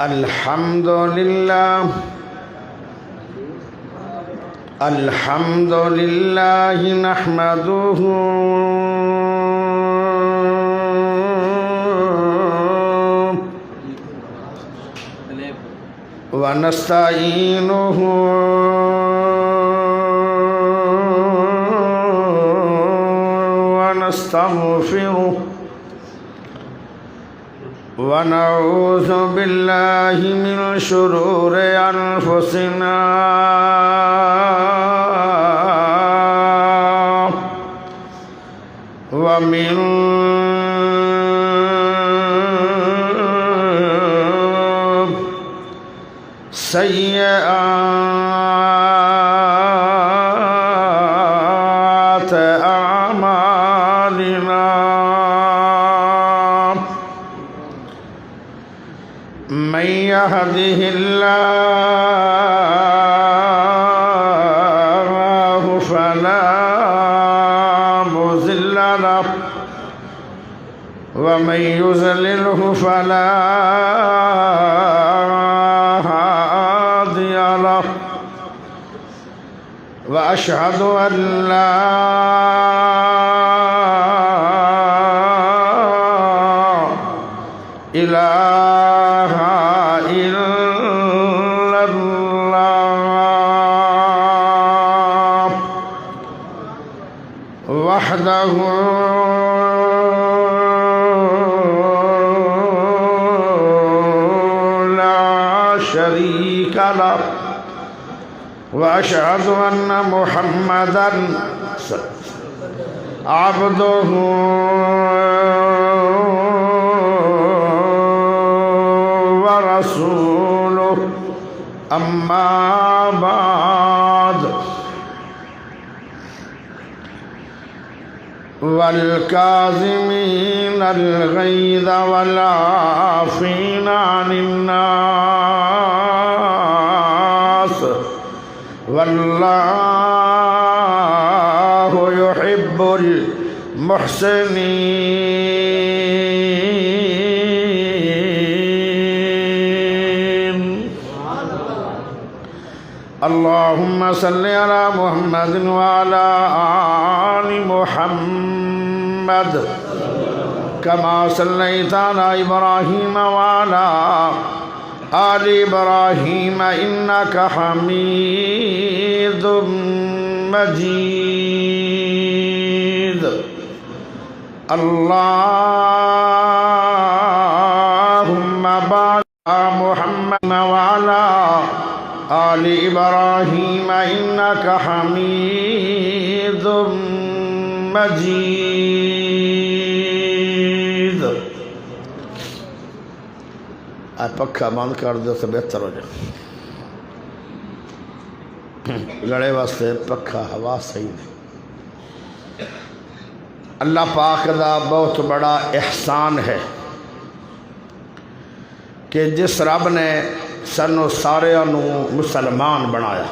الحمد لله الحمد لله نحمده ونستعينه ونستغفره ونعوذ بالله من شرور أنفسنا ومن سيئات أعمالنا من يهده الله فلا مضل له ومن يضلله فلا هادي له وأشهد أن لا إله إلا الله وحده لا شريك له وأشهد أن محمدًا عبده ورسوله أما بعد والكاظمين الغيظ والعافين عن الناس والله يحب المحسنين. اللهم صل على محمد وعلى آل محمد كما صليت على إبراهيم وعلى آل إبراهيم إنك حميد مجيد. اللهم بارك على محمد وعلى آل إبراهيم إنك حميد مجيد. پکھا بند کر دو تو بہتر ہو جائے. گڑے واسطے پکھا ہوا صحیح نہیں. اللہ پاک دا بہت بڑا احسان ہے کہ جس رب نے سانو سارے مسلمان بنایا.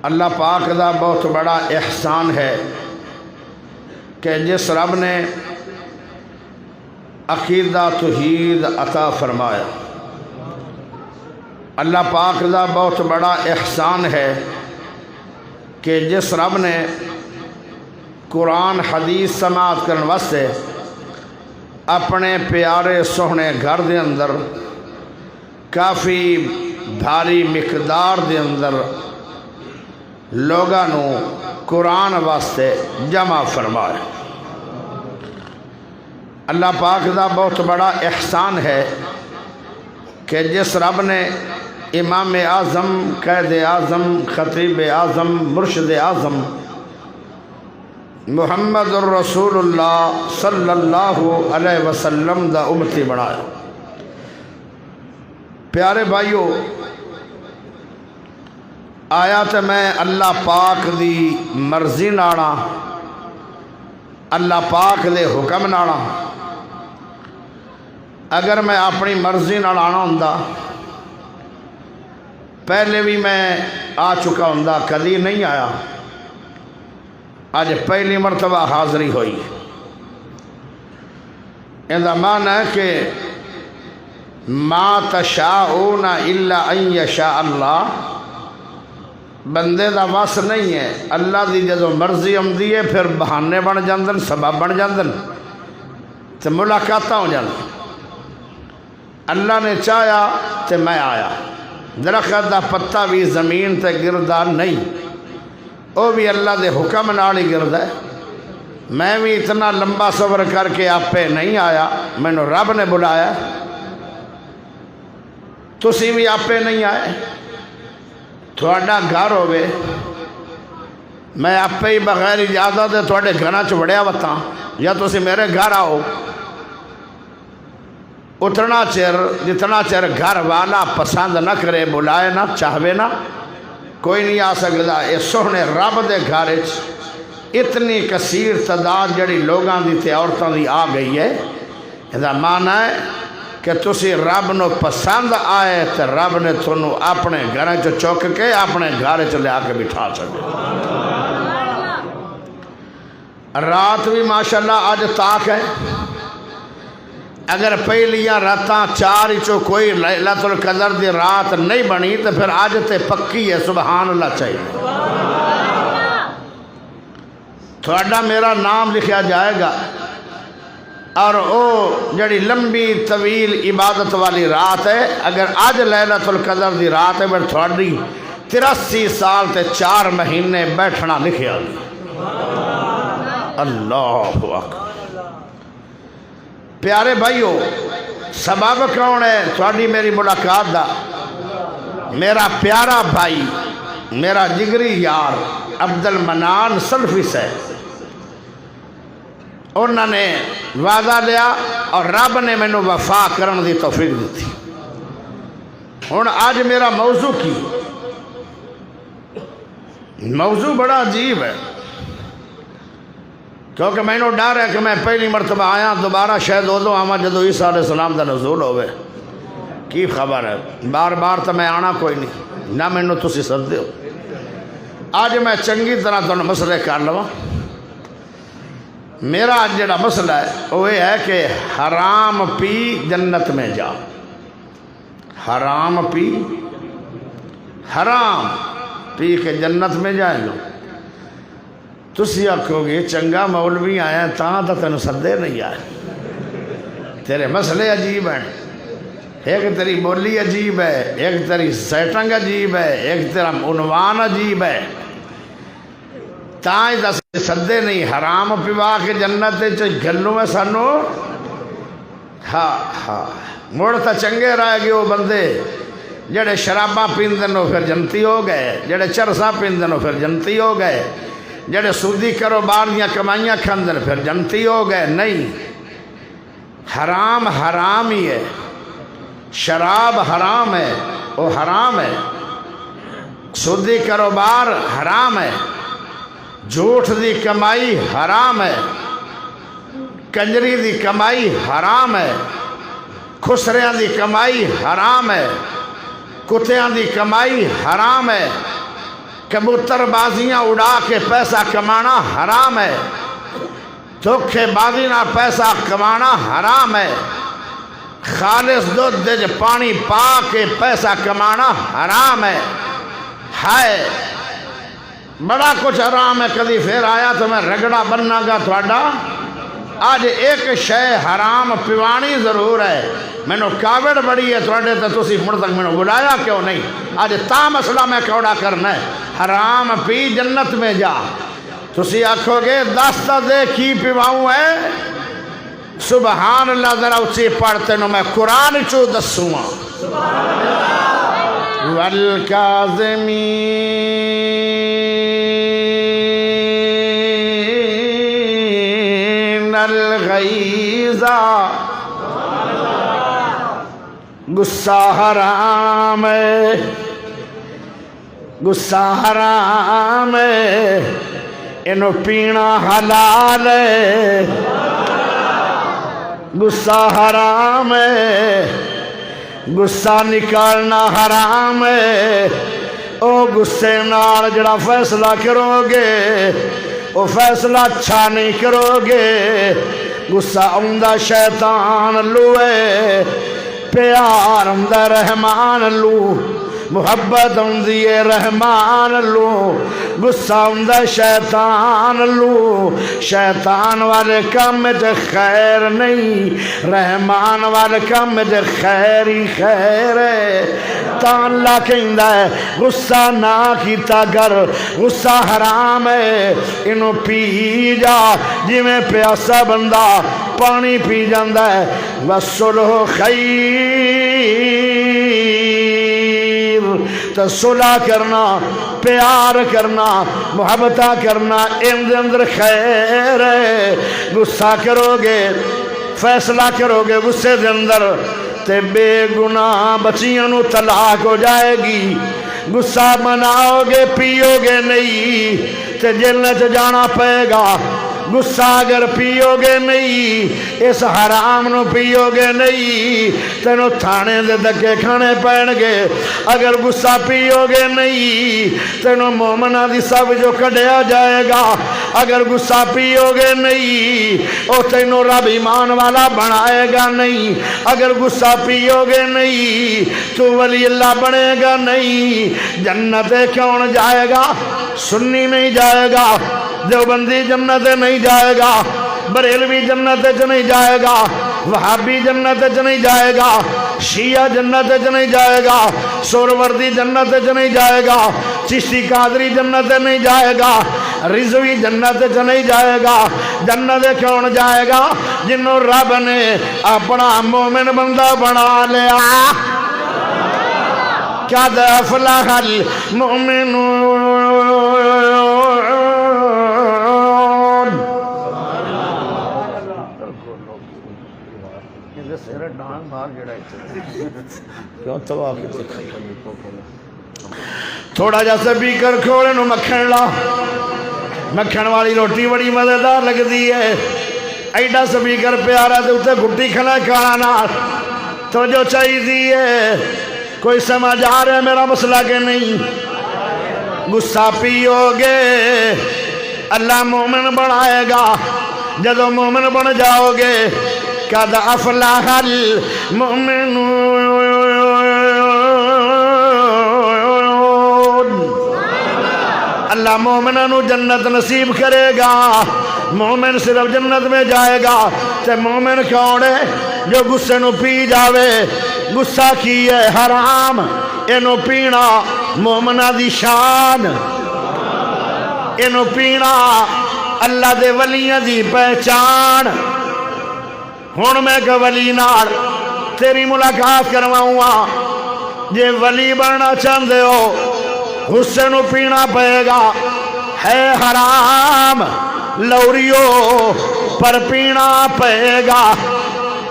اللہ پاک دا بہت بڑا احسان ہے کہ جس رب نے عقیدہ توحید عطا فرمایا. اللہ پاک دا بہت بڑا احسان ہے کہ جس رب نے قرآن حدیث سماعت کرنے واسطے اپنے پیارے سوہنے گھر دے اندر کافی بھاری مقدار دے اندر لوگاں نو قرآن واسطے جمع فرمایا. اللہ پاک دا بہت بڑا احسان ہے کہ جس رب نے امام اعظم قائد اعظم خطیب اعظم مرشد اعظم محمد الرسول اللہ صلی اللہ علیہ وسلم دا امتی بنایا. پیارے بھائیو، آیا تو میں اللہ پاک دی مرضی ناڑا اللہ پاک دے حکم ناڑا. اگر میں اپنی مرضی نال آنا ہوں پہلے بھی میں آ چکا ہوں، کدی نہیں آیا. آج پہلی مرتبہ حاضری ہوئی. ان کا معنی ہے کہ ما تشاؤون الا ان یشاء اللہ، بندے دا وس نہیں ہے، اللہ دی جدو مرضی آمدی ہے پھر بہانے بن جاندن، سبب بن جاندن تے ملاقاتاں ہو جاندن۔ اللہ نے چاہیا تے میں آیا، درخت دا پتہ بھی زمین تے گردا نہیں، وہ بھی اللہ دے حکم نال ہی گردا ہے۔ میں بھی اتنا لمبا سفر کر کے آپے نہیں آیا، مینوں رب نے بلایا، تسی بھی آپے نہیں آئے۔ تھوڑا گھر ہوئے، میں آپے ہی بغیر اجازت تھوڑے گھراں چ وڑیا وتاں، یا تسی میرے گھر آؤ، اتنا چر جتنا چر گھر والا پسند نہ کرے، بلائے نہ، چاہوے نہ، کوئی نہیں آ سکتا۔ یہ سونے رب دے گھر اتنی کثیر تعداد جڑی لوگاں دی تے عورتاں دی آ گئی ہے، یہ معنی ہے کہ تسی رب نو پسند آئے تے رب نے تھونو اپنے گھر چ چک کے اپنے گھر چ لیا کے بٹھا سکے۔ رات بھی ماشاءاللہ آج تاک ہے، اگر پہلیاں راتاں چار چو کوئی لیلۃ القدر دی رات نہیں بنی تو پھر آج تے پکی ہے، سبحان اللہ چاہیے۔ تھوڑا میرا نام لکھیا جائے گا، اور او جڑی لمبی طویل عبادت والی رات ہے، اگر آج لیلۃ القدر دی رات ہے پھر تھوڑی 83 سال تے 4 مہینے بیٹھنا لکھیا گیا۔ اللہ اکبر۔ پیارے بھائیو، سبب کون ہے تھوڑی میری ملاقات دا؟ میرا پیارا بھائی، میرا جگری یار عبد المنان سلفی سے، انہوں نے وعدہ لیا اور رب نے مینوں وفا کرن دی توفیق دیتی۔ ہن آج میرا موضوع کی موضوع بڑا عجیب ہے، کیونکہ میں نے ڈر ہے کہ میں پہلی مرتبہ آیا، دوبارہ شاید ادو آواں جدو عیسیٰ علیہ السلام دا نزول ہوئے، کی خبر ہے؟ بار بار تو میں آنا کوئی نہیں، نہ مینوں تسی سدے ہو۔ آج میں چنگی طرح تمہیں مسئلے کر لواں۔ میرا آج جڑا مسئلہ ہے وہ یہ ہے کہ حرام پی جنت میں جا، حرام پی، حرام پی کے جنت میں جائیں گے۔ تسی آکھو گے چنگا مولوی آیا تاں تو تینوں سدے نہیں آئے، تیرے مسئلے عجیب ہیں، ایک تیری بولی عجیب ہے، ایک تیری سیٹنگ عجیب ہے، ایک تیرا عنوان عجیب ہے، تاں ہی دس سدے نہیں۔ حرام پیوا کے جنت گلوں میں سانو، ہاں ہاں مڑ تو چنگے رہ گئے وہ بندے جڑے شراباں پیندن وہ پھر جنتی ہو گئے، جڑے چرساں پیندن وہ پھر جنتی ہو گئے، جڑے سودی کاروبار دیاں کمائیاں کھاندن پھر جنتی ہو گئے۔ نہیں، حرام حرام ہی ہے، شراب حرام ہے، وہ حرام ہے، سودی کاروبار حرام ہے، جھوٹ دی کمائی حرام ہے، کنجری دی کمائی حرام ہے، خسریاں دی کمائی حرام ہے، کتیاں دی کمائی حرام ہے، کبوتر بازیاں اڑا کے پیسہ کمانا حرام ہے، دھوکے بازی نہ پیسہ کمانا حرام ہے، خالص دودھ دے پانی پا کے پیسہ کمانا حرام ہے۔ بڑا کچھ حرام ہے، کدی پھر آیا تو میں رگڑا بننا گا تھوڑا۔ آج ایک شے حرام پیوانی ضرور ہے، میں نے کاوڑ بڑی ہے تھوڑے تو تسی مڑ تک میں نے بلایا کیوں نہیں؟ آج تا مسئلہ میں کوڑا کرنا ہے، حرام پی جنت میں جا۔ تسی آکھو گے دستا دے کی پیواؤں ہے؟ سبحان اللہ، ذرا اچھی پڑھتے نو میں قرآن چو دسوں والکاظمین الغیظ، غصہ حرام ہے، غصہ حرام ہے، انہوں پینا حلال ہے، غصہ حرام ہے، غصہ نکالنا حرام ہے۔ او غصے نال جڑا فیصلہ کرو گے وہ فیصلہ اچھا نہیں کرو گے۔ غصہ آندا شیطان لوے، پیار ہوندا رحمان اللہ، محبت ہوندی ہے رحمان اللہ، غصہ ہوندا شیطان اللہ، شیطان والے کام وچ خیر نہیں، رحمان والے کام وچ خیر ہی خیر ہے۔ تاں اللہ کہندا ہے غصہ نہ کیتا کر، غصہ حرام ہے، اینو پی جا جویں پیاسا بندہ پانی پی جاندا ہے۔ وصلح خیر، تو صلح کرنا، پیار کرنا، محبتہ کرنا ان دے اندر خیر ہے۔ غصہ کرو گے، فیصلہ کرو گے غصے دے اندر تے بے گناہ بچیاں نو طلاق ہو جائے گی۔ غصہ مناؤ گے پیو گے نہیں تے جنت جانا پائے گا۔ غصہ اگر پیو گے نہیں، اس حرام نو پیو گے نہیں، تینوں تھانے دے دھکے کھانے پین گے۔ اگر غصہ پیو گے نہیں، تینوں مومنہ دی سب جو کڈیا جائے گا۔ اگر غصہ پیو گے نہیں، او تینوں رب ایمان والا بنائے گا نہیں۔ اگر غصہ پیو گے نہیں، تو ولی اللہ بنے گا نہیں۔ جنت کون جائے گا؟ سنی نہیں جائے گا، دیوبندی جنت نہیں جائے گا، بریلوی جنت نہیں جائے گا، وہابی جنت نہیں جائے گا، شیعہ جنت نہیں جائے گا، سوروردی جنت نہیں جائے گا، چشتی قادری جنت نہیں جائے گا، رضوی جنت نہیں جائے گا۔ جنت کون جائے گا؟ جنہوں رب نے اپنا مومن بندہ بنا لیا۔ قد افلح المؤمنون، تھوڑا جا سپیکر کھولے نو مکھن لا، مکھن والی روٹی بڑی مزیدار لگتی ہے۔ ایڈا سپیکر پیارا تے اتنے گھٹی کھلا کھانا نال تو جو چاہیے۔ کوئی سمجھ آ رہا ہے میرا مسئلہ کہ نہیں؟ غصہ پیو گے اللہ مومن بنائے گا۔ جدو مومن بن جاؤ گے قد افلح المؤمنون، اللہ مومنوں جنت نصیب کرے گا۔ مومن صرف جنت میں جائے گا۔ تے مومن کون ہے؟ جو غصے نو پی جاوے۔ غصہ کی ہے حرام، اینو پینا مومنہ دی شان، اینو پینا اللہ دے ولیاں دی پہچان۔ ہن میں کہ ولی نال تیری ملاقات کرواؤں گا۔ جے ولی بننا چاہندے ہو غصے نو پینا پائے گا، ہے حرام لوریو پر پینا پائے گا۔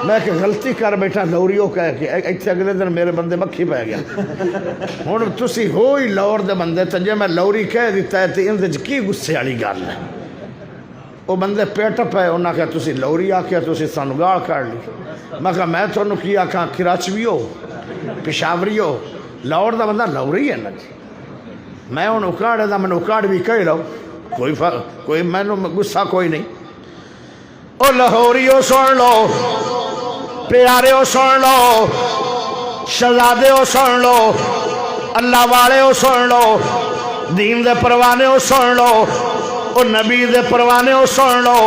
میں کہ غلطی کر بیٹھا لوریو کہہ کے، ایتھے اگلے دن میرے بندے مکھی پہ گیا۔ ہن تسی ہو ہی لور دے بندے تے جے میں لوری کہہ دیتا ہے تے اندے کی غصے والی گل ہے؟ وہ بندے پیٹ پہ انہاں کہ تسی لوری آکھیا تسی سانو گال کر لی۔ میں کہا میں تھانوں کی آکھاں کراچوی ہو پشاوری ہو، لاہور دا بندہ لوری ہے نا جی۔ میں ہن اکاڑے دا میں اکاڑ بھی کہہ لو، کوئی مینوں غصہ کوئی نہیں۔ او لاہوریو سن لو، پیاریو سن لو، شہزادیو سن لو، اللہ والیو سن لو، دین دے پروانیو سن لو، او نبی دے پروانیو سن لو،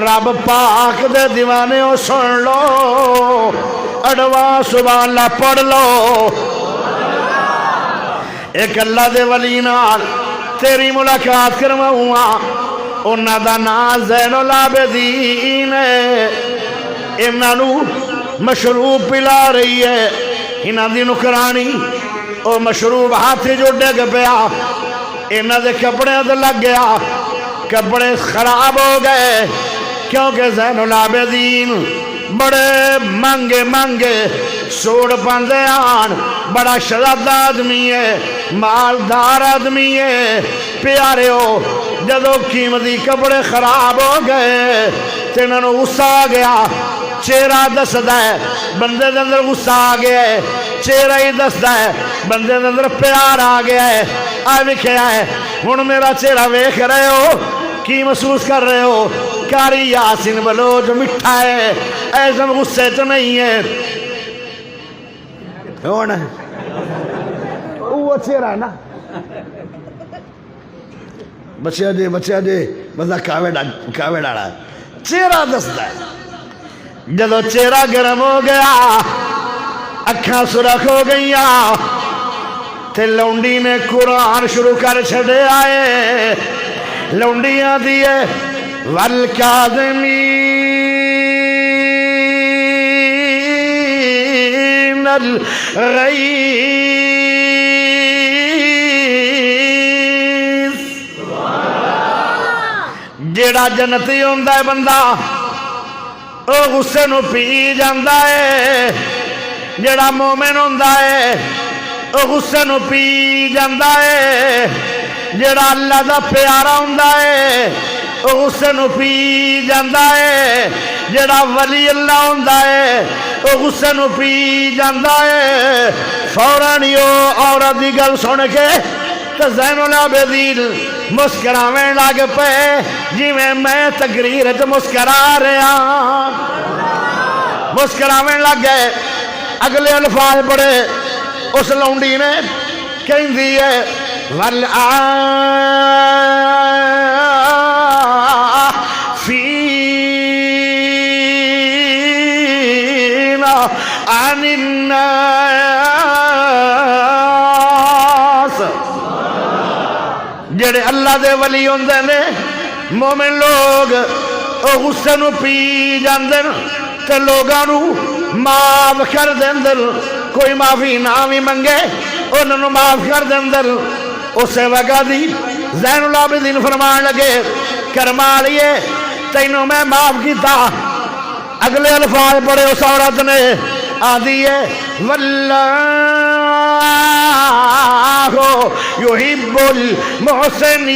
رب پاک دے دیوانیو سن لو، اڑوا سبحان اللہ پڑھ لو۔ ایک اللہ دے ولی نال تیری ملاقات کرواؤں گا، انہاں دا نام زین العابدین ہے۔ انہاں نو مشروب پلا رہی ہے، انہاں دی نکرانی او مشروب ہاتھ جو ڈگ پیا، انہاں دے کپڑے تے لگ گیا، کپڑے خراب ہو گئے، کیونکہ زین العابدین بڑے مانگے سوڑ پاندے آن، بڑا شہزادہ آدمی ہے، مالدار آدمی ہے۔ پیارے ہو جدو قیمتی کپڑے خراب ہو گئے تے انہوں نے غصہ آ گیا، چہرہ دسدا ہے بندے دے اندر غصہ آ گیا ہے، چہرہ ہی دسدا ہے بندے دے اندر پیار آ گیا ہے۔ آ وکھیا ہے ہن میرا چہرہ ویکھ رہے ہو، کی محسوس کر رہے ہو؟ کاری یاسین بلوچ مٹھا ہے، ایسا غصے تو نہیں ہے۔ ہونا وہ چہرہ نا بچیا جی بندہ کاوے ڈاڑا چہرہ دستا ہے جدو چہرہ گرم ہو گیا اکھاں سرخ ہو گئیاں تے لونڈی نے قرآن شروع کر چھڑے آئے لونڈیاں دیئے وَالْكَاظِمِينَ الْغَيْظَ جیڑا جنتی ہوندہ ہے بندہ او غصے نو پی جاندہ ہے جیڑا مومن ہوندہ ہے او غصے نو پی جاندہ ہے جیڑا اللہ دا پیارا ہوندہ ہے او غصے نو پی جاندہ ہے جیڑا ولی اللہ ہوندہ ہے او غصے نو پی جاندہ ہے فوراً یو عورت دی گل سن کے تو زین العابدین مسکراویں لگ پے جی میں تقریر تو مسکرا رہا مسکراویں لگ گئے اگلے الفاظ پڑھے اس لونڈی نے کہیں دیئے وَالْعَافِينَ عَنِ النَّاسِ جڑے اللہ دے ولی ہوندے نے مومن لوگ او غصے نو پی جاندے تے لوگاں نو معاف کر دیندے کوئی معافی نہ بھی منگے انہوں معاف کر دیندے اسے وگا دی زین العابدین فرمان لگے کرما لیے تینوں میں معاف کیتا اگلے الفاظ پڑھے اس عورت نے آدھیے واللہ یحب المحسنین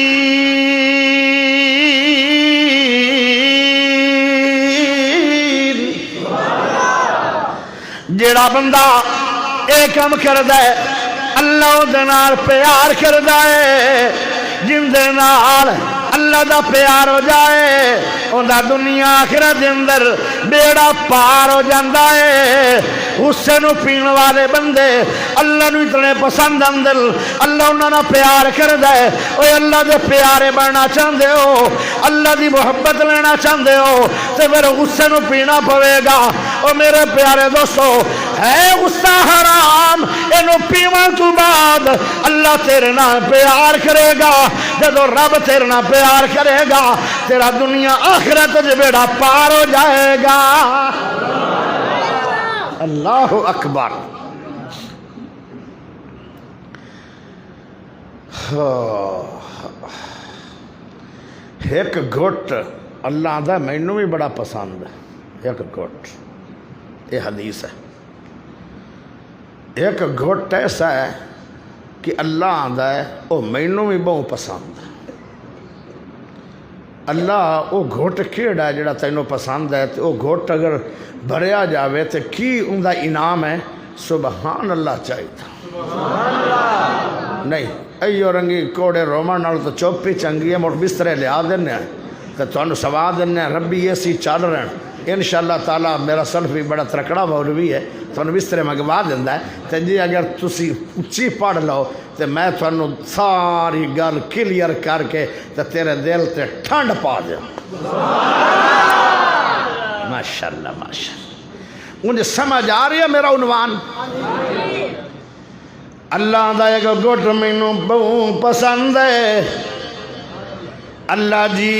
جیڑا بندہ ایک کم کردہ ہے اللہ دے نال پیار کردہ ہے جن دے نال اللہ دا پیار ہو جائے ان دا دنیا آخرت دے اندر بیڑا پار ہو جاندہ ہے غصے نو پین والے بندے اللہ نو اتنے پسند اندر اللہ انہوں نے پیار کردہ ہے اوہ اللہ دے پیارے بڑھنا چاندے ہو اللہ دی محبت لینا چاندے ہو تو پھر غصے نو پینا پوے گا اوہ میرے پیارے دوستو ہے غصہ حرام انہوں پیوان تو بعد اللہ تیرے نام پیار کرے گا جدو رب تیرے نام پیار کرے گا تیرا دنیا آخرت جو بیڑا پار ہو جائے گا اللہ اکبر ایک گھٹ اللہ دا مینوں بھی بڑا پسند ہے ایک گھٹ یہ حدیث ہے ایک گھٹ ایسا ہے کہ اللہ آدھا ہے وہ مینوں بھی بہت پسند ہے اللہ وہ گھٹ کیڑا ہے جڑا تینوں پسند ہے تو وہ گھٹ اگر بھریا جاوے تو کی ان دا انعام ہے سبحان اللہ چاہیے نہیں ایو رنگی کوڑے رومن نال تو چوپی چنگی ہے موٹ بسترے لیا دینے ہیں تو تانوں سوا دینے ہیں ربی ایسی چل رہے ہیں انشاءاللہ تعالیٰ میرا سلف بھی بڑا ترکڑا مولوی ہے تانوں بسترے منگوا دیندہ ہے تو جی اگر تسی اچھی پڑھ لو تو میں تانوں ساری گل کلیئر کر کے تو تیرے دل تے ٹھنڈ پا دیا ماشاءاللہ ماشاءاللہ مجھے سمجھ آ رہی ہے میرا عنوان اللہ دا ایک گھٹ مینوں بہت پسند ہے اللہ جی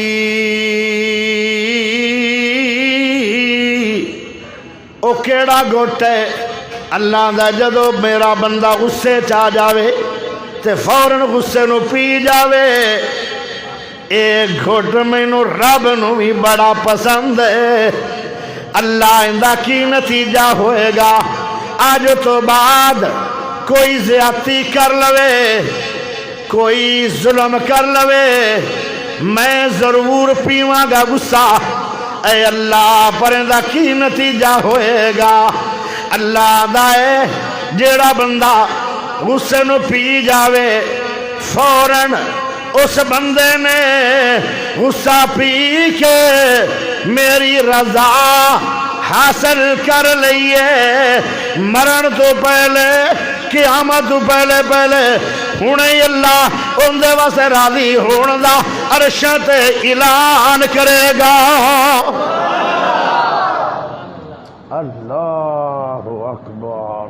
او کیڑا گھٹ ہے اللہ دا جدو میرا بندہ غصے چاہ جاوے تے فوراً غصے نو پی جاوے ایک گھٹ مینوں رب نو بھی بڑا پسند ہے اللہ اندہ کی نتیجہ ہوئے گا آج تو بعد کوئی زیادتی کر لوے کوئی ظلم کر لوے میں ضرور پیواں گا غصہ اے اللہ پرندہ کی نتیجہ ہوئے گا اللہ دائے جیڑا بندہ غصے نو پی جاوے فوراً اس بندے نے غصہ پی کے میری رضا حاصل کر لئیے مرن تو پہلے قیامت تو پہلے ہونے اللہ اندے واسے راضی ہونے دا عرش تے اعلان کرے گا اللہ اکبر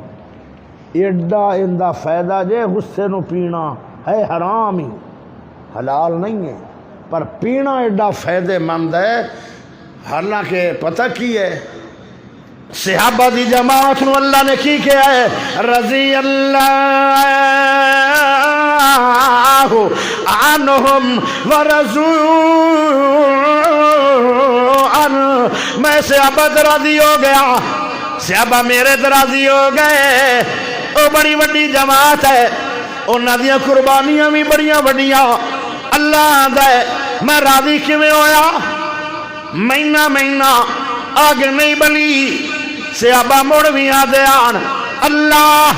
ایڈا اندہ فائدہ جے غصے نو پینا ہے حرام ہی حلال نہیں ہے پر پینا ایڈا فائدے مند ہے حالانکہ پتہ کی ہے صحابہ دی جماعت نو اللہ نے کی کیا ہے رضی اللہ عنہم ورضوا میں صحابہ راضی ہو گیا صحابہ میرے راضی ہو گئے وہ بڑی بڑی جماعت ہے انہاں دیاں قربانیاں بھی بڑیاں بڑیاں اللہ دے میں راضی کیویں ہویا مہینہ آگ نہیں بلی صحابہ مڑ بھی آدھے آن اللہ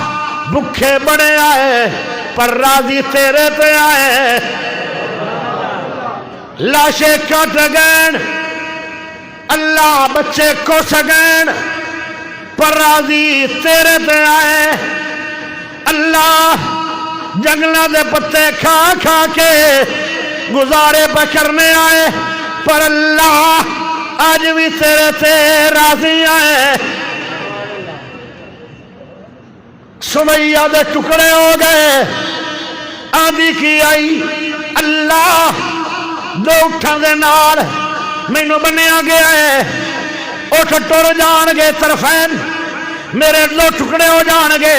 بکھے بڑے آئے پر راضی تیرے تے آئے لاشے کٹ گئن اللہ بچے کو سگئن پر راضی تیرے تے آئے اللہ جنگلہ دے پتے کھا کھا کے گزارے پہ کرنے آئے پر اللہ آج بھی تیرے تے راضی آئے سمیہ دے ٹکڑے ہو گئے آدھی کی آئی اللہ دو اٹھا دے نال مینو بنیا گیا ہے اٹھ ٹر جان گے طرفین میرے دو ٹکڑے ہو جان گے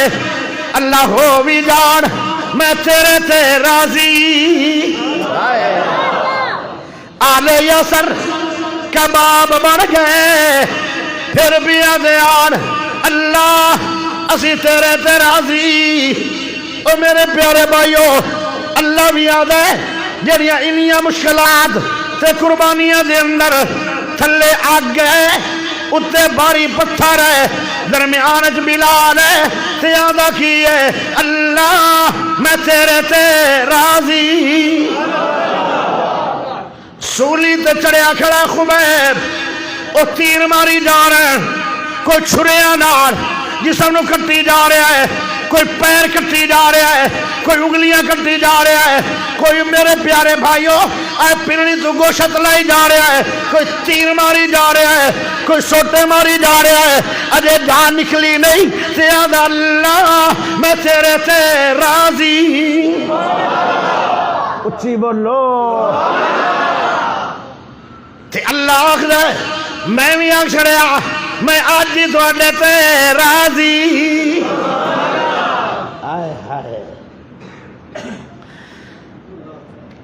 اللہ ہو بھی جان میں تیرے تے راضی آلے یسر کباب بڑھ گئے پھر بھی آدھیان اللہ اسی تیرے تے راضی او میرے پیارے بھائیو اللہ بھی آدھے جنیاں انیاں مشکلات تے قربانیاں دے اندر تھلے آگ گئے اتے باری پتھر ہے درمیانج بلال ہے تے آدھا کیے اللہ میں تیرے تے راضی سولی تے چڑیا کھڑا خبیب او تیر ماری جا رہے ہیں کوئی چھریا نار جسم نو کٹی جا رہا ہے کوئی پیر کٹی جا رہا ہے کوئی انگلیاں کٹی جا رہا ہے کوئی میرے پیارے بھائیوں اے پرنی تو گوشت لائی جا رہا ہے کوئی تیر ماری جا رہا ہے کوئی سوٹے ماری جا رہا ہے اجے جان نکلی نہیں تیاد اللہ میں تیرے تے راضی اچھی بولو تے اللہ آخر ہے میں بھی آگ چھڑیا میں آج جی تھوڑے تے راضی آئے ہائے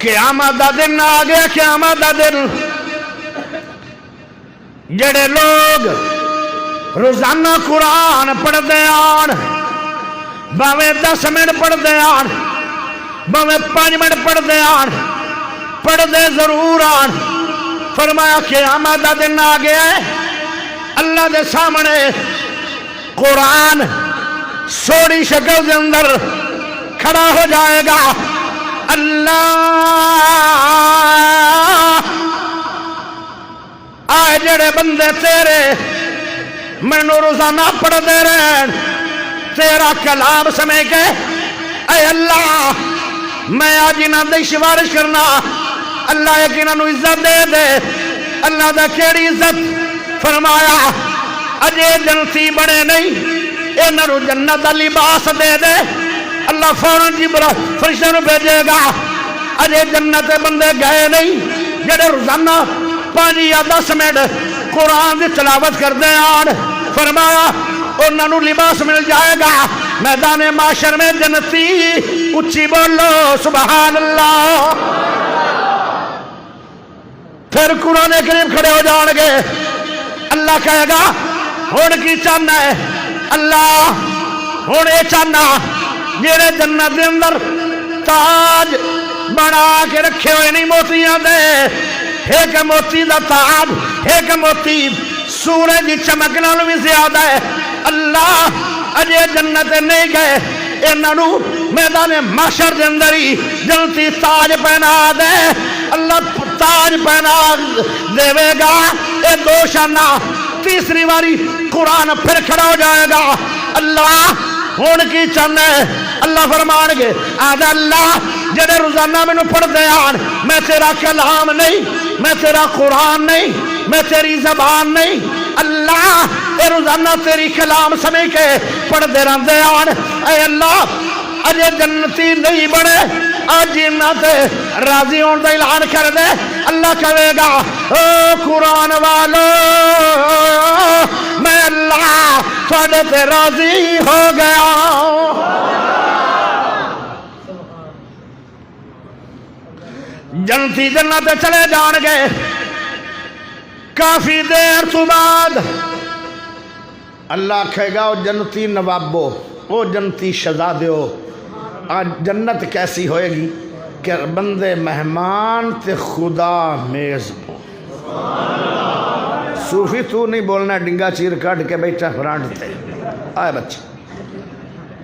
قیامت دا دن آ گیا قیامت دا دن جڑے لوگ روزانہ قرآن پڑھ دے آن باویں 10 منٹ پڑھ دے آن باویں 5 منٹ پڑھ دے آن پڑھ دے ضرور آن فرمایا قیامت دا دن آ گیا ہے اللہ دے سامنے قرآن سوڑی شکل دے اندر کھڑا ہو جائے گا اللہ آئے جڑے بندے تیرے میں نو روزانہ پڑھ دے رہے تیرا کلام سمے کے اے اللہ میں آج انہاں دی سفارش کرنا اللہ ایک انہاں نو عزت دے دے اللہ دا کیڑی عزت فرمایا اجے جنتی بڑے نہیں انہاں نو جنت دا لباس دے دے اللہ فوراً جبرائیل فرشتہ نو بھیجے گا اجے جنت بندے گئے نہیں جڑے روزانہ 5 یا 10 منٹ قرآن دی تلاوت کر دے آن فرمایا انہاں نو لباس مل جائے گا میدان معاشر میں جنتی اچھی بولو سبحان اللہ پھر قرآن کریم کھڑے ہو جان گے اللہ کہے گا ہون کی چاہنا ہے اللہ ہون اے چاہنا جیرے جنت دے اندر تاج بنا کے رکھے ہوئے نہیں موتیاں دے ایک موتی دا تاج ایک موتی سورج دی چمکنا بھی زیادہ ہے اللہ اجے جنت نہیں گئے انہاں نو میدان محشر دے اندر ہی جنتی تاج پہنا دے اللہ تاج پہنا دے گا اے دو شانہ تیسری باری قرآن پھر کھڑا ہو جائے گا. اللہ ہون کی چاہنا ہے؟ اللہ فرمان گے آدھا اللہ جڑے روزانہ میں پڑھتے آن میں تیرا کلام نہیں, میں تیرا قرآن نہیں, میں تیری زبان نہیں, اللہ اے روزانہ تیری کلام سمجھ کے پڑھتے رہتے آن. اے اللہ اجے جنتی نہیں بنے آج تے راضی ہون دا اعلان کر دے. اللہ کہے گا او قرآن والو میں اللہ تھوڑے تے راضی ہو گیا. جنتی جنت چلے جان گے. کافی دیر تو بعد اللہ کہے گا او جنتی نوابو, او جنتی شہزادیو, آج جنت کیسی ہوئے گی کہ بندے مہمان تے خدا میزبان. صوفی تو نہیں بولنا ڈنگا چیر کٹ کے بیٹھا فرانٹ تے آئے بچہ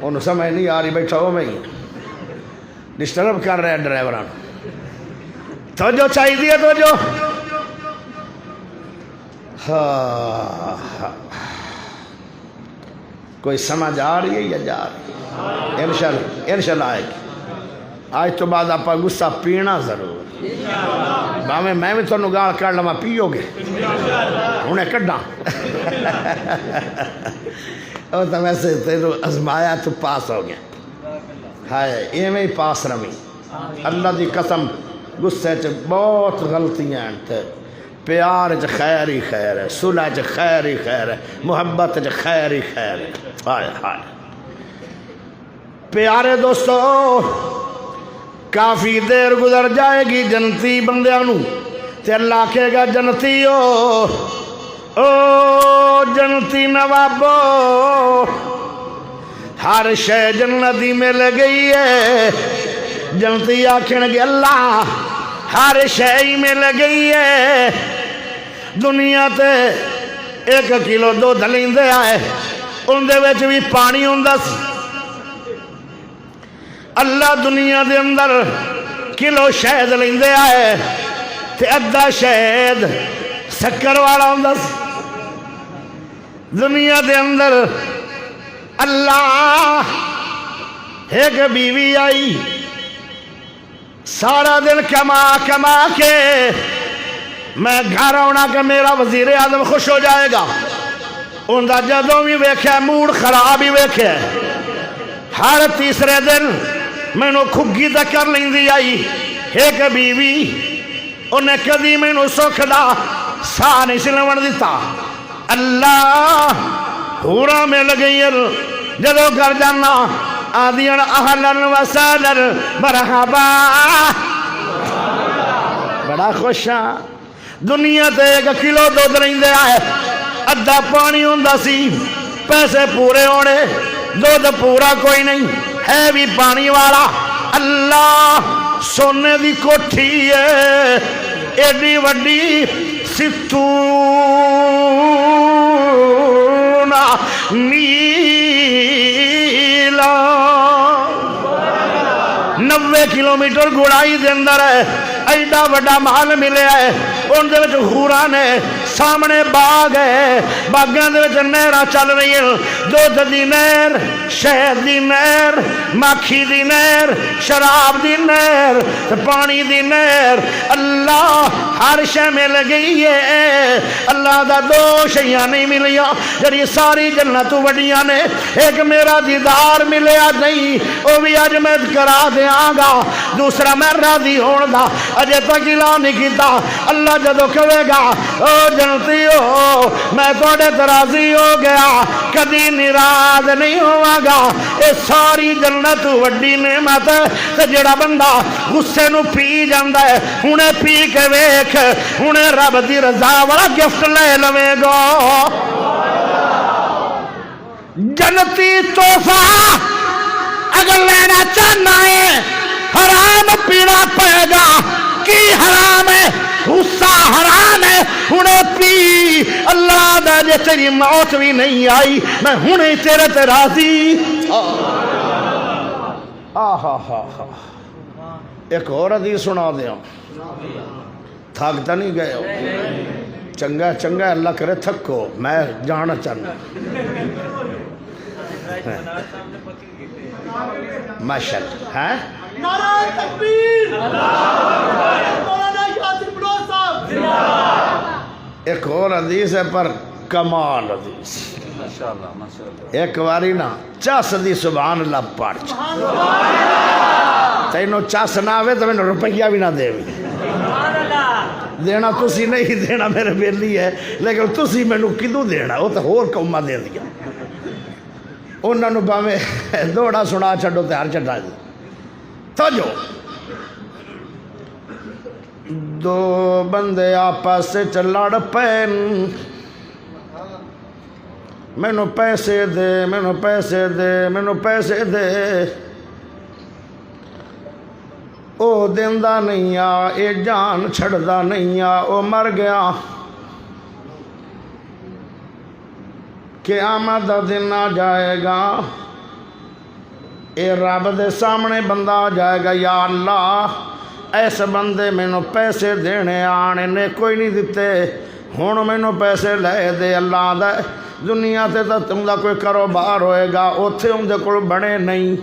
انہوں سمجھ نہیں آ رہی بیٹھا ہو میں ہی ڈسٹرب کر رہے ہیں ڈرائیوران. تو جو چاہیے دیا تو جو کوئی سمجھ آ رہی ہے یا جا رہی ہے؟ انشاءاللہ آئے گی. آج تو بعد آپ غصہ پینا ضرور. باویں میں بھی تو گال کر لما پیو گے انہیں کڈا اور تو ویسے تیرو ازمایا تو پاس ہو گیا. ہائے ایویں ہی پاس رمی. اللہ دی قسم غصے چ بہت غلطیاں ہیں. پیار چ خیر ہی خیر ہے, صلح چ خیر ہی خیر ہے, محبت چ خیر ہی خیر ہے. ہائے ہائے پیارے دوستو کافی دیر گزر جائے گی جنتی بندیاں نو تے اللہ کہے گا جنتیو او جنتی نوابو ہر شے جنتی مل گئی ہے. جنتی آکھن گے اللہ ہر شے ہی مل گئی ہے. دنیا تے 1 کلو دودھ لیندے آئے ان دے وچ بھی پانی ہوندا سی. اللہ دنیا دے اندر کلو شہد لیندے آئے تے ادھا شہد شکر والا ہوندا سی. دنیا دے اندر اللہ ایک بیوی آئی سارا دن کما کما کے میں گھر آنا کہ میرا وزیر اعظم خوش ہو جائے گا. ان دا جدوں بھی ویکھیا موڈ خراب ہی ویکھیا. ہر تیسرے دن میں نو کھگی دا کر لیندی آئی ایک بیوی. انہیں کدی میں نو سکھ دا ساہ نہیں سلون دیتا. اللہ ہورا میں لگئی جدو گھر جانا آدھیان اہلن و سالن مرحبا بڑا خوشاں. دنیا تے 1 کلو دودھ رہندے آئے ادھا پانی ہوندا سی. پیسے پورے ہونے دودھ پورا کوئی نہیں ہے بھی پانی والا. اللہ سونے دی کوٹھی ہے ایڈی وڈی ستون نیلا 90 کلومیٹر گوڑائی دے اندر ہے. ایڈا وڈا محل ملے ہے. ان دے وچ حوراں نے سامنے باغ ہے. باغاں دے وچ نہراں چل رہی ہیں. دودھ دی نہر, شہد دی نہر, مکھی دی نہر, شراب دی نہر, پانی دی نہر. اللہ ہر شے مل گئی ہے. اللہ دا 2 شیاں نہیں ملیاں جڑی ساری جنت وڈیاں نے. ایک میرا دیدار ملیا نہیں وہ بھی اج میں کرا دیاں گا. دوسرا میں راضی ہون دا اجے تک اعلان نہیں کیتا. اللہ جدو کہے گا او جنتیو میں تھوڑے راضی ہو گیا کدی ناراض نہیں ہوا گا. اے ساری جنت وڈی نعمت ہے. تے جڑا بندہ غصے نو پی جاندا ہے ہنے پی کے ویکھ ہنے رب دی رضا والا گفٹ لے لوے گا. جنتی تحفہ اگر لینا چاہنا ہے حرام پینا پڑے گا. کی حرام ہے؟ غصہ حرام ہے. ہنے پی اللہ دا جے تیری موت بھی نہیں آئی میں ہنے تیرے تے راضی. ایک اور حدیث سنا دیا تھکتا نہیں گئے ہو. چنگا چنگا اللہ کرے تھکو میں جانا چاہنا ماشاء اللہ ہے نعرہ تکبیر مولانا یاسر بلوچ صاحب ایک اور حدیث ہے پر کمال حدیث ایک واری نا چاس دی سبحان اللہ پڑھ تینوں چاس نہ آوے تو میں روپیہ بھی نہ دے دینا تسی نہیں دینا میرے بیلی ہے لیکن تسی میں نو کدو دینا وہ تو اور قومہ دے دیا انہوں نے باوے دوڑا سنا چھڑو تے ہر چھڑا دی تو جو دو بندے آپس سے چلڑ پین مینو پیسے دے مینو پیسے دے مینو پیسے دے او دیندہ نہیں آ اے جان چھڑدا نہیں آ او مر گیا قیامت دا دن آ جائے گا اے رب دے سامنے بندہ آ جائے گا یا اللہ ایسے بندے مینو پیسے دینے آنے نے کوئی نہیں دیتے ہون مینو پیسے لے دے اللہ دے دنیا تے تا تم دا کوئی کاروبار ہوئے گا اوتھے ہم دے کول بڑے نہیں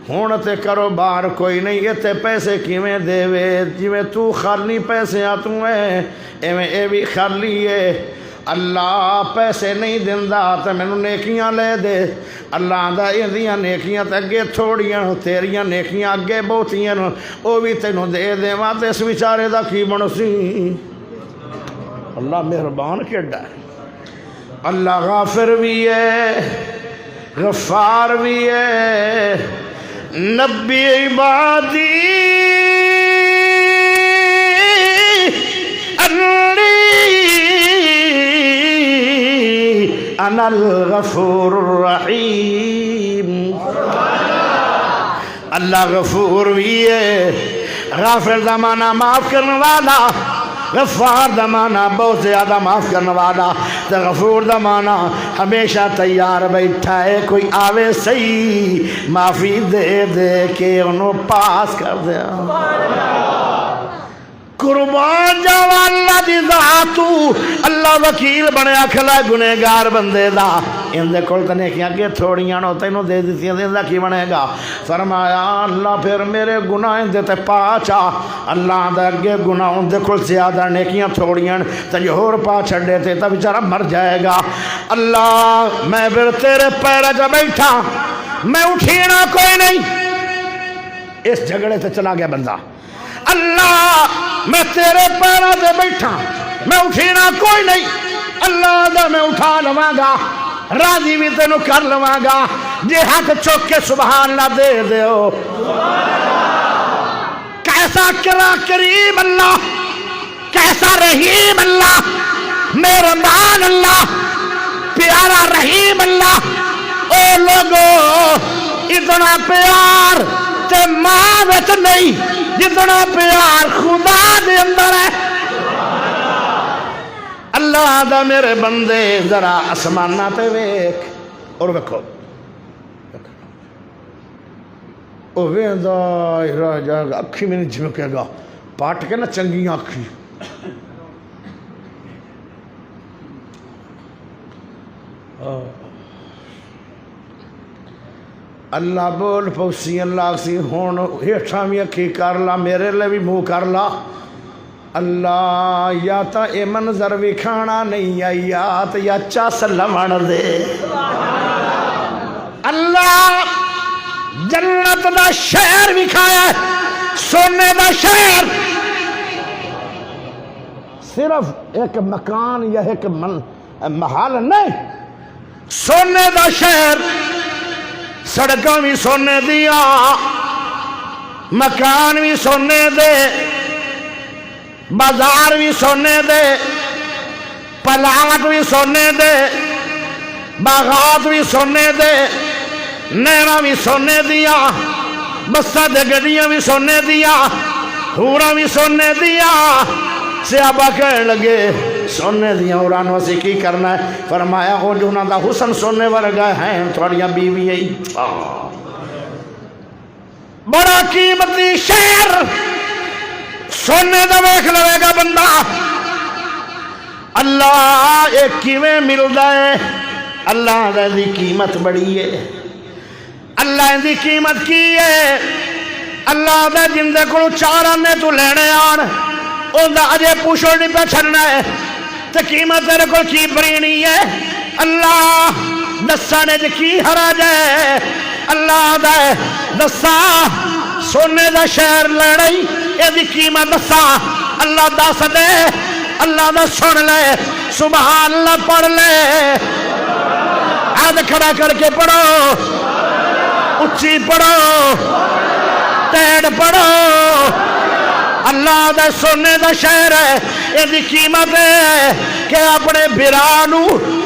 ہون تے کاروبار کوئی نہیں یہ تے پیسے کیویں دے وے جویں تو خالی پیسے آ تو ایویں اے بھی خالی ہے اللہ پیسے نہیں دیندا تے مینوں نیکیاں لے دے اللہ دا ایندیاں نیکیاں تے اگے تھوڑیاں تیریاں نیکیاں اگے بہتیاں او بھی تینوں دے دیواں تے اس بیچارے دا کی بنسی اللہ مہربان کیڈا ہے اللہ غافر بھی ہے غفار بھی ہے نبی عبادی انا الغفور الرحیم اللہ غفور بھی ہے غافر دا معنی معاف کرنے والا غفار دا معنی بہت زیادہ معاف کرنے والا تو غفور دا معنی ہمیشہ تیار بیٹھا ہے کوئی آوے صحیح معافی دے دے کے انہوں پاس کر دیا قربان جاوا اللہ دی ذاتو اللہ وکیل بنیا کھلا گنہگار بندے دا ان دے کول تنے کیا کہ تھوڑیاں نو تینوں دے دیتی ہیں دا کی بنے گا فرمایا اللہ پھر میرے گناہ ان دے تے پاچا اللہ دے اگے گناہ ان دے کول زیادہ نیکیاں تھوڑیاں تے ہور پا چھڑے تے تا بیچارہ مر جائے گا اللہ میں پھر تیرے پیرے جا بیٹھا میں اٹھینا کوئی نہیں اس جھگڑے تے چلا گیا بندہ اللہ میں تیرے پیروں سے بیٹھا میں اٹھینا کوئی نہیں اللہ دا میں اٹھا لواں گا راضی بھی تینوں کر لواں گا جے ہاتھ چوک کے سبحان اللہ دے دیو کیسا کریم اللہ کیسا رحیم اللہ مہربان اللہ پیارا رحیم اللہ اے لوگو اتنا پیار تے ماں وچ نہیں جتنا پیار خدا دے اندر ہے اللہ دا میرے بندے ذرا آسمانہ تے ویکھ اور ویکھو او ویندا رہ جائے گا اکھی میں نہیں جھمکے گا پاٹ کے نا چنگیاں اکھی اللہ بول پوسی اللہ سی ہون ہیٹھاں بھی اکھی کر لا میرے لئے بھی منہ کر لا اللہ یا تا اے منظر بھی کھانا نہیں آیات یا چاس لمن دے اللہ جنت دا شہر بھی کھایا ہے سونے دا شہر صرف ایک مکان یا ایک محل نہیں سونے دا شہر سڑکاں بھی سونے دیا مکان بھی سونے دے بازار بھی سونے دے پلاٹ بھی سونے دے باغات بھی سونے دے نہراں بھی سونے دیا بساں تے گڈیاں بھی سونے دیا ہوراں بھی سونے دیا صحابہ کہنے لگے سونے دیا اوران وسی کی کرنا ہے فرمایا وہ جو انہاں دا حسن سونے ورگا ہیں تھوڑیاں بیوی ہے بڑا قیمتی شہر سونے دا ویکھ لوے گا بندہ اللہ یہ کیویں ملدا ہے؟ اللہ دی قیمت بڑی ہے۔ اللہ دی قیمت کی ہے؟ اللہ دا جندے کو چار آنے تو لینے آن اوندا اجے پوچھو نہیں پہ چھڑنا ہے تو قیمت تیرے کو کی برینی ہے؟ اللہ دسانے دے کی حراج ہے؟ اللہ دا دسا سونے دا شہر لڑائی یہ دی قیمت دسا اللہ دس دے، اللہ دا سن لے، سبحان اللہ پڑھ لے، ہاتھ کھڑا کر کے پڑھو، اچھی پڑھو، ٹیڑ پڑھو۔ اللہ دا سونے دا شہر ہے، یہ دی قیمت ہے کہ اپنے برانو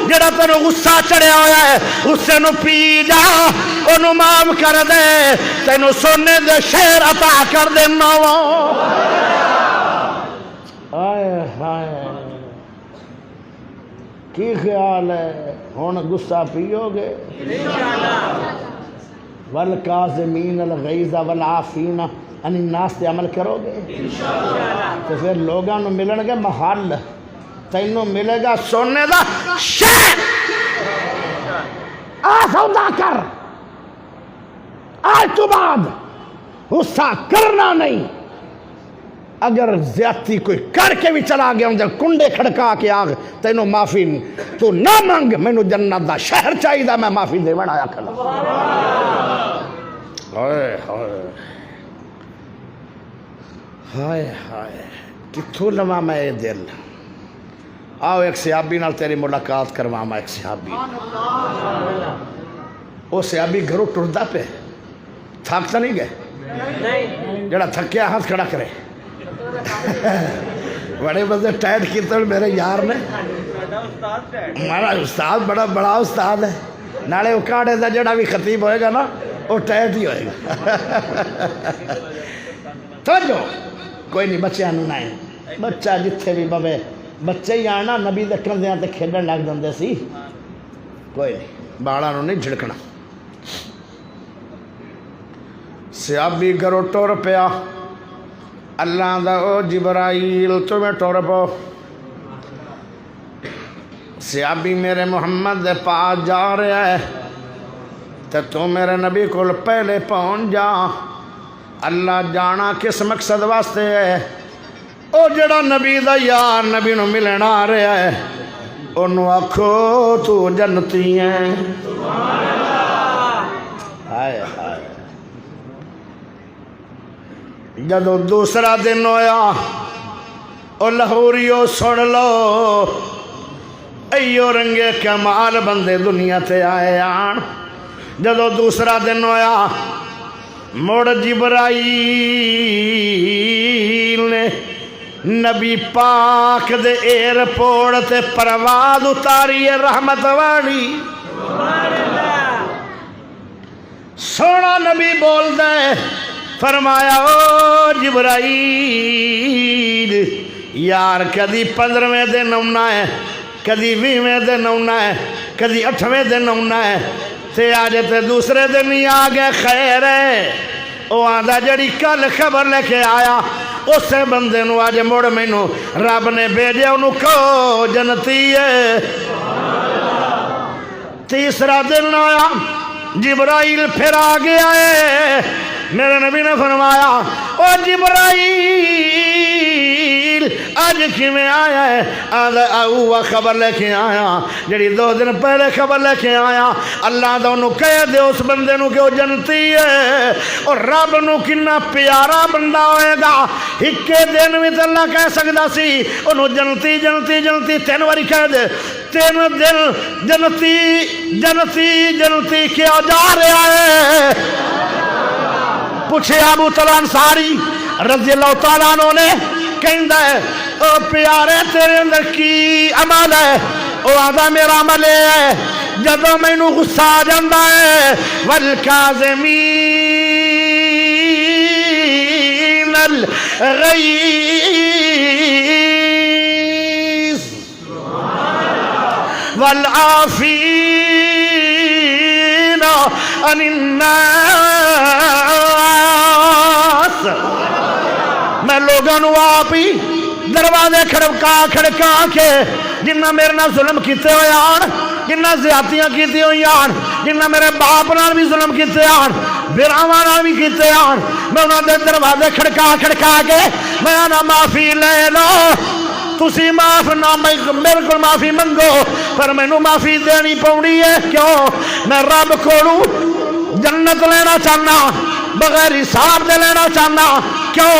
جڑا تینو غصہ چڑھیا ہویا ہے غصے نو پی جا، انہوں معاف کر دے، تینو سونے دے شہر عطا کر دے ماوا۔ آئے ہائے کی خیال ہے ہون غصہ پیو گے؟ والکاظمین الغیظ والعافین عن الناس تے عمل کرو گے تو پھر لوگاں نو ملن گے محل، تینوں ملے گا سونے دا شہر۔ آ سودا کر، آج تو بعد غصہ کرنا نہیں۔ اگر زیادتی کوئی کر کے بھی چلا گیا اندر کنڈے کھڑکا کے آگ تینوں معافی تو نہ مانگ، مینوں جنت دا شہر چاہیے دا میں معافی دے بڑھایا کھلا۔ ہائے ہائے ہائے ہائے کتھوں لواں میں یہ دل۔ آؤ ایک صحابی نال تیری ملاقات کرواواں۔ ایک صحابی، وہ صحابی گھروں ٹردا پہ، تھک تو نہیں گئے؟ جڑا تھکیا ہاتھ کھڑا کرے۔ بڑے بندے ٹائٹ کیتے میرے یار نے، ہمارا استاد بڑا بڑا استاد ہے، نالے اکاڑے دا جڑا بھی خطیب ہوئے گا نا وہ ٹائٹ ہی ہوئے گا۔ تو جو کوئی نہیں، بچے نو نہیں، بچہ جتھے بھی بوے بچے ہی آنا نبی دے کندھیاں تے کھیڈن لگ جاندے سی، کوئی نہیں بالاں نو نہیں جھڑکنا۔ صحابی گھروں ٹر پیا، اللہ دا او جبرائیل تمہیں ٹر پو، صحابی میرے محمد دے پاس جا رہا ہے تے تو میرے نبی کو پہلے پہنچ جا۔ اللہ جانا کس مقصد واسطے ہے؟ او جڑا نبی دا یار نبی نو ملنا آ رہا ہے انہوں آکھو تو جنتی ہے۔ ہائے ہائے جدو دوسرا دن ہویا او لاہوریو سن لو، ایو رنگے کمال بندے دنیا تے آئے آن۔ جدو دوسرا دن ہویا مڑ جبرائیل نے نبی پاک دے ایئرپورٹ تے پرواز اتاری ہے رحمت والی۔ سونا نبی بول دے، فرمایا او جبرائیل یار کدی 15ویں دن آنا ہے، کدی 20ویں دن آنا ہے، کدی 8ویں دن آنا ہے، تے آج تے دوسرے دن ہی آ گئے۔ خیر ہے او آندا جڑی کل خبر لے کے آیا اسے بندے نو آج مڑ مینوں رب نے بھیجیا، انہوں کہو جنتی ہے۔ تیسرا دن آیا جبرائیل پھر آ گیا ہے، میرے نبی نے فرمایا او جبرائیل آج کیویں آیا ہے؟ آندا اوہ خبر لے کے آیا جڑی 2 دن پہلے خبر لے کے آیا، اللہ دا انہوں کہہ دے اس بندے نو کہ وہ جنتی ہے۔ اور رب نو کنا پیارا بندہ ہوئے گا، ہکے دن بھی تو اللہ کہہ سکتا سی انہوں جنتی جنتی جنتی 3 باری کہہ دے۔ 3 دن جنتی جنتی جنتی کیا جا رہا ہے؟ پوچھے ابو طلحہ انصاری رضی اللہ تعالیٰ عنہ نے، کہندہ ہے او پیارے تیرے اندر کی عمل ہے؟ او آدھا میرا عمل ہے جدو مینو غصہ آ جاندہ ہے والکاظمین الغیظ والعافین عن الناس۔ میں لوگوں آپ ہی دروازے کھڑکا کھڑکا کے جنہ میرے نال ظلم کیتے ہوئے آن، جنہ زیادتیاں کیتی ہوئی آن، جنہ میرے باپ نال بھی ظلم کیتے آن، براواں نال بھی کیتے آن، میں انہاں دے دروازے کھڑکا کے میں آنا معافی لے لو، تسی معاف نہ میرے کو معافی منگو، پر مینوں معافی دینی پونی ہے، کیوں؟ میں رب کولوں جنت لینا چاہنا، بغیر حساب دے لینا چاہنا، کیوں؟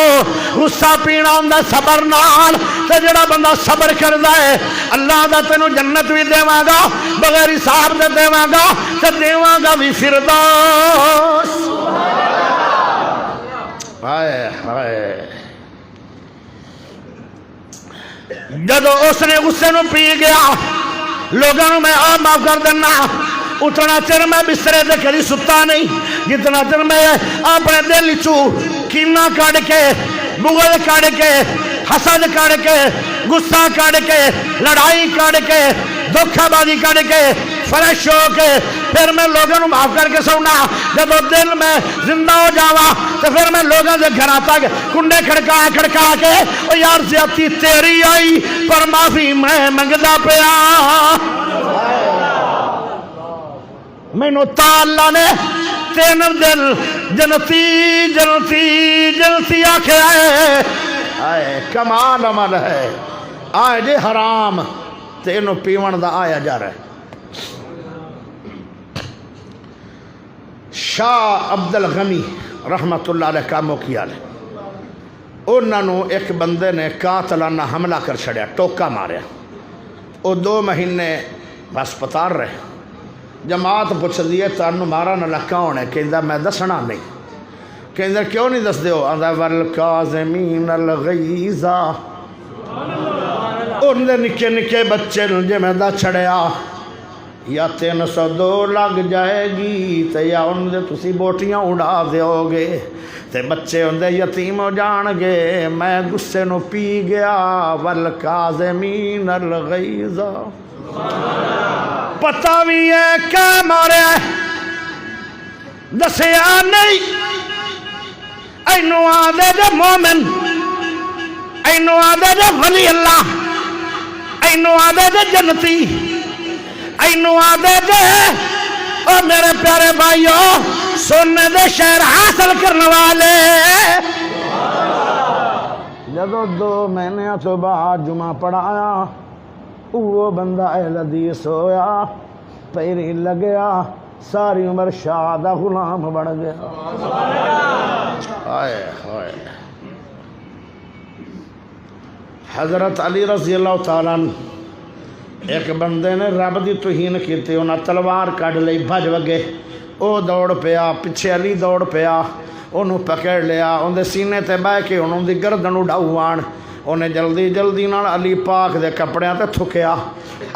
غصہ پینا ہوندا صبر نال، تے جڑا بندہ صبر کردا ہے اللہ دا تینوں جنت بھی دیواں گا، بغیر حساب دے دیواں گا، تے دیواں گا بھی فردوس۔ ہائے ہائے، جدو اس نے غصے نو پی گیا، لوگوں میں آپ معاف کر دینا، اتنا چر میں بسترے دے کری ستا نہیں جتنا چر میں اپنے دل چو کینہ کڑ کے، بغض کڑ کے، حسد کڑ کے، غصہ کڑ کے، لڑائی کڑ کے، دھوکہ بازی کڑ کے، فریش ہو کے پھر میں لوگوں معاف کر کے سونا، جب دل میں زندہ ہو جاواں تو پھر میں لوگوں سے گھر تک کنڈے کھڑکا کے او یار زیادتی تیری آئی پر معافی میں منگدا پیا، مینوں تا اللہ نے تین دل جنتی جنتی جنتی آکھیا ہے، آئے کمال عمل ہے، آئے جے حرام تینوں پیون دا آیا جا رہا ہے۔ شاہ عبد الغنی رحمت اللہ علیہ کاموں کیا لے، انہوں نے ایک بندے نے قاتلانہ حملہ کر چھڑیا، ٹوکا ماریا، وہ 2 مہینے ہسپتال رہے، جماعت پوچھ دیئے تانوں مارا نہ لکا ہونے، کہندہ میں دسنا نہیں، کہندہ کیوں نہیں دس دیو؟ آندہ والکاظمین الغیظ، ان دے نکے نکے بچے جے میں دا چھڑیا، یا 302 لگ جائے گی تے یا ان دے تسی بوٹیاں اڑا دیو گے تے بچے ان دے یتیم ہو جان گے، میں غصے نو پی گیا، والکاظمین الغیظ، پتہ بھی ہے کیا مارے دسیا نہیں، اینو آدھے جے مومن، اینو آدھے جے ولی اللہ، اینو آدھے جے جنتی، اینو آدھے جے اور میرے پیارے بھائیوں سننے دے شہر حاصل کرنے والے، جدو 2 مہینے تو بعد جمعہ پڑھایا، وہ بندہ اہل حدیث ہویا، پیری لگیا، ساری عمر شاہ دا غلام بڑھ گیا۔ آئے آئے، حضرت علی رضی اللہ تعالیٰ ایک بندے نے رب دی توہین کیتی، انہاں تلوار کڈ لئی بھج وگے، او دوڑ پیا، پیچھے علی دوڑ پیا، انہوں پکڑ لیا، ان دے سینے تے بہ کے انہوں دی گردن اڑاؤان، انہیں جلدی جلدی نال علی پاک دے کپڑیاں تے تھکیا،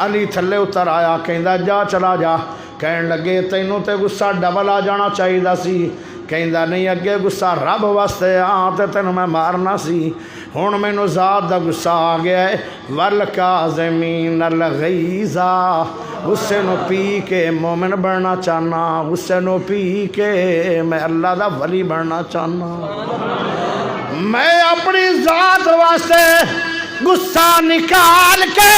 علی تھلے اتر آیا، کہندہ جا چلا جا، کہن لگے تینوں تے غصہ ڈبل آ جانا چاہیے دا سی، کہندہ نہیں اگے غصہ رب واسطے تے تینوں میں مارنا سی، ہن مینوں ذات دا غصہ آ گیا ہے، والکاظمین الغیظ، غصے نو پی کے مومن بننا چاہنا، غصے نو پی کے میں اللہ دا ولی بننا چاہنا، میں اپنی ذات واسطے غصہ نکال کے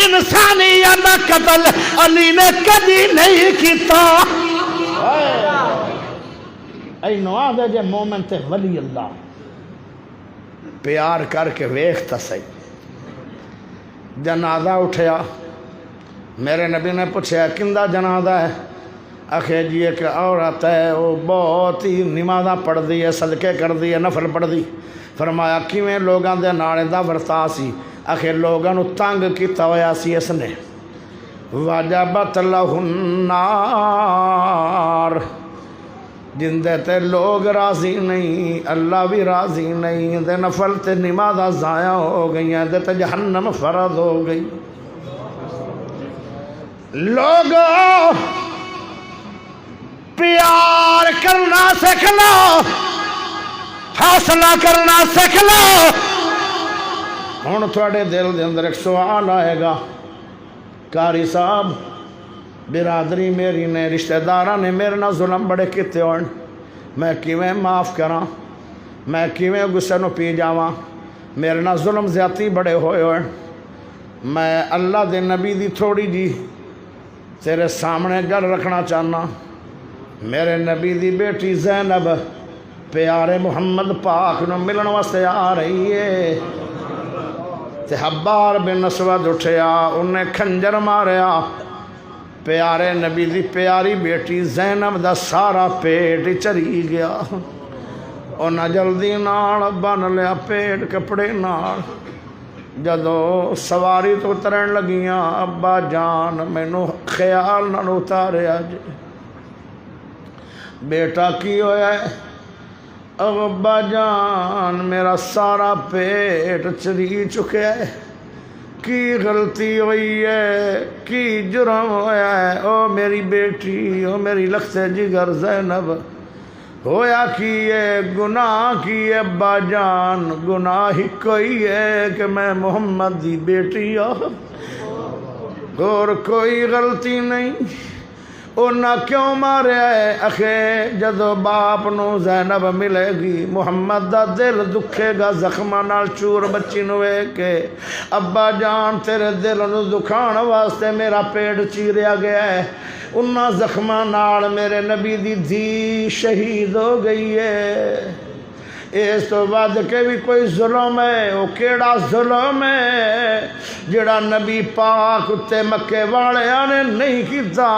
انسانیت دا قتل علی نے کبھی نہیں کیتا۔ اینو آدھے جے مومن تے ولی اللہ، پیار کر کے ویکھتا سی، جنازہ اٹھیا، میرے نبی نے پوچھا کندہ جنازہ ہے؟ آخے جی ایک عورت ہے، وہ بہت ہی نمازاں پڑھ دی ہے، صدقے کر دی ہے، نفل پڑھ دی، فرمایا کیویں لوگاں دے نال دا ورتا سی؟ آخے لوگاں نو تنگ کیتا ہویا سی اس نے، وجبت لہ النار، جندے تے لوگ راضی نہیں اللہ بھی راضی نہیں، دے نفل تے نمازاں ضائع ہو گئی ہیں، دے تے جہنم فرض ہو گئی۔ لوگوں پیار کرنا سیکھ لو، حوصلہ کرنا سیکھ لو۔ ہن تھوڑے دل دے اندر ایک سوال آئے گا، قاری صاحب برادری میری نے رشتہ داراں نے میرے نال ظلم بڑے کیتے ہون، میں کیویں معاف کراں، میں کیویں غصے نو پی جاواں، میرے نال ظلم زیادتی بڑے ہوئے ہون، میں اللہ دے نبی دی تھوڑی جی تیرے سامنے گل رکھنا چاہنا. میرے نبی دی بیٹی زینب پیارے محمد پاک نو ملن واسطے آ رہی ہے تے حبار بن اسود اٹھیا, انہیں کھنجر ماریا. پیارے نبی دی پیاری بیٹی زینب دا سارا پیٹ چری گیا. انہیں جلدی نال بن لیا پیٹ کپڑے نال. جدو سواری تو اترن لگیاں, ابا جان مینو خیال نہ اتاریا جی, بیٹا کی ہویا ہے؟ ابا جان میرا سارا پیٹ چری چکا ہے, کی غلطی ہوئی ہے, کی جرم ہویا ہے؟ او میری بیٹی, او میری لخت جگر زینب, ہویا کی ہے, گناہ کی ہے ابا جان؟ گناہ ہی کوئی ہے کہ میں محمد دی بیٹی ہوں, اور کوئی غلطی نہیں. انہاں کیوں ماریا ہے؟ اخے جدو باپ نو زینب ملے گی, محمد دا دل دکھے گا زخمہ نال چور بچی نو ویکھ کے. ابا جان تیرے دل نو دکھان واسطے میرا پیٹ چیریا گیا ہے, انہاں زخمہ نال میرے نبی دی دھی شہید ہو گئی ہے. اس تو بعد کے بھی کوئی ظلم ہے, وہ کیڑا ظلم ہے جڑا نبی پاک اتے مکے والیاں نے نہیں کیتا؟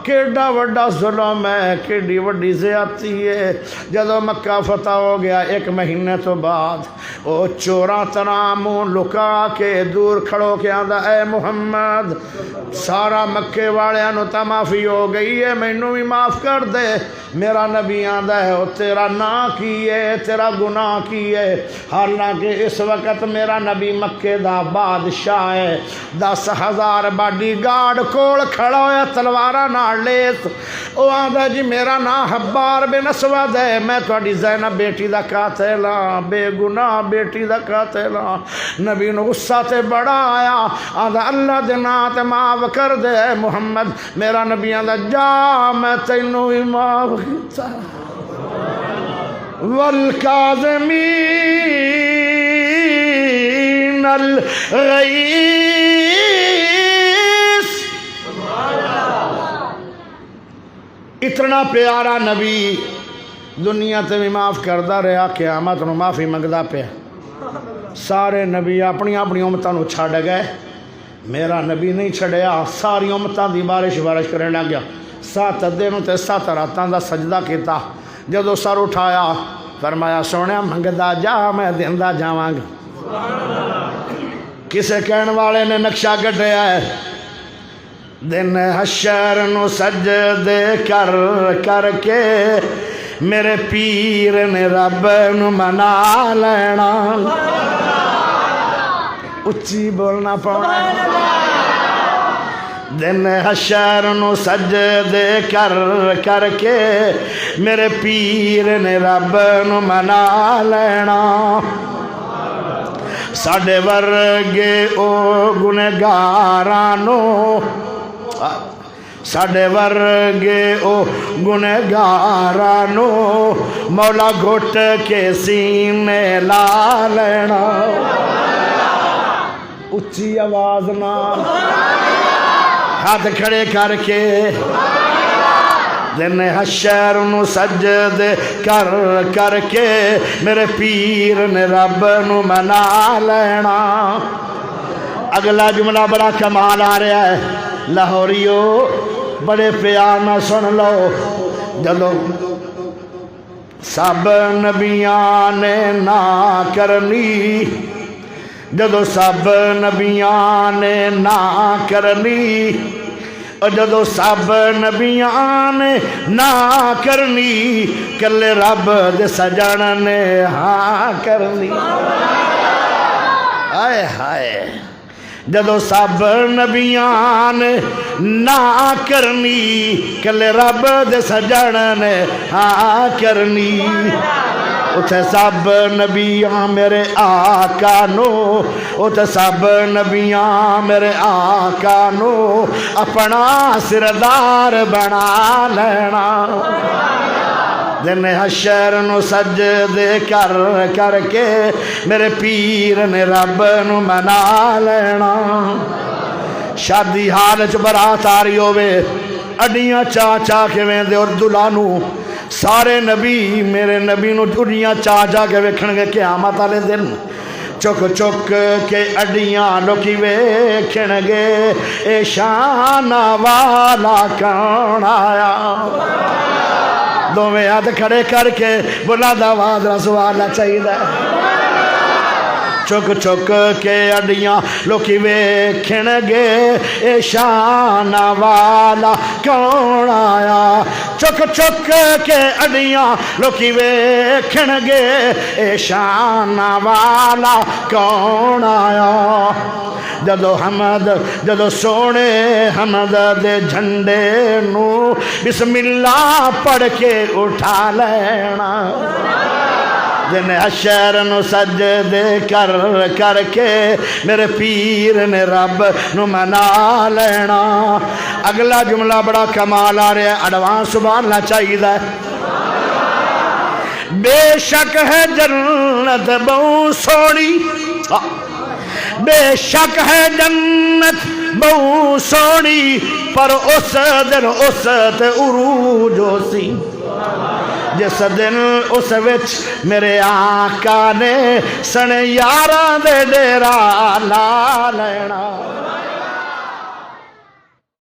کیڑا وڈا ظلم ہے, کیڑی وڈی زیادتی ہے. جدو مکہ فتح ہو گیا 1 مہینے تو بعد, وہ چوراں طرح منہ لکا کے دور کھڑو کے آندا اے محمد سارا مکے والیاں نو تا معافی ہو گئی ہے, مینوں بھی معاف کر دے. میرا نبی آندا ہے او تیرا نا کی ہے, تیرا گناہ کی ہے؟ حالانکہ اس وقت میرا نبی مکے دا بادشاہ ہے, 10,000 باڈی گارڈ کول کھڑا ہویا تلواراں نال لیس. او آندا جی میرا نام حبار بن اسود ہے, میں تہاڈی زینب بیٹی دا قاتل ہاں, بے گناہ بیٹی دا قاتل ہاں. نبی نو غصہ تے بڑا آیا, آندا اللہ دے نام تے معاف کر دے محمد. میرا نبی آندا جا میں تینوں بھی معاف کیتا. والکاظمین الغیظ, اتنا پیارا نبی دنیا تے بھی معاف کردا رہا, قیامت نو معافی منگدا پیا. سارے نبی اپنی اپنی امتاں نو چھڈ گئے, میرا نبی نہیں چھڑیا, ساری امتاں دی بارش کرن لگ گیا. 7 دن تے 7 راتاں دا سجدہ کیتا. جدو سر اٹھایا فرمایا سونے منگدا جا میں دیندا جاواں گا. کسے کہن والے نے نقشہ کٹیا ہے, دن حشر نو سجدے کر کر کے میرے پیر نے رب نو منا لینا. اچھی بولنا پونا. دن حشر نو سجدے کر کر کے میرے پیر نے رب نو منا لینا. ساڈے ورگے او گنہگاراں نو, ساڈے ورگے او گنہگاراں نو مولا گھٹ کے سینے لا لینا. اچھی آواز نال ہاتھ کھڑے کر کے دن حشر نو سجدے کر کر کے میرے پیر نے رب نو منا لینا. اگلا جملہ بڑا کمال آ رہا ہے, لاہوریو بڑے پیار نہ سن لو. جدو سب نبیاں نے نا کرنی, جدو سب نبیاں نے نا کرنی, جدو سب نبیاں نے نا کرنی, کلے رب دے سجن نے ہاں کرنی. آئے ہائے, جدو سب نبیاں نے نا کرنی, کلے رب دے سجن نے ہاں کرنی. اتھے سب نبیاں میرے آقا نو, اتھے سب نبیاں میرے آقا نو اپنا سردار بنا لینا. دن حشر نو سجدے کر کر کے میرے پیر نے رب نو منا لینا شادی حال چ برات آ رہی ہووے اڈیاں چا چا کے ویندے اور دلہا نو سارے نبی میرے نبی نو اڈیاں چا چا کے ویکھن گے قیامت والے دن چک چک کے اڈیاں لوکی ویکھن گے اے شان والا کون آیا دوویں ہاتھ کھڑے کر کے بلند آواز نال سوالنا چاہیے چک چک کے اڈیاں لوکی ویکھن گے اے شان والا کون آیا چک چک کے اڈیاں لوکی ویکھن گے اے شان والا کون آیا جدو سونے حمد دے جھنڈے نو بسم اللہ پڑھ کے اٹھا لینا دن حشر نو سجدے کر کر کے میرے پیر نے رب نو منا لینا اگلا جملہ بڑا کمال آ رہا ہے ایڈوانس سبحان اللہ چاہیے بے شک ہے جنت بہت سونی بے شک ہے جنت بہت سونی پر اس دن اس تے عروج ہو سی جس دن اس وچ میرے آقا نے سن یاراں دے ڈیرا لا لینا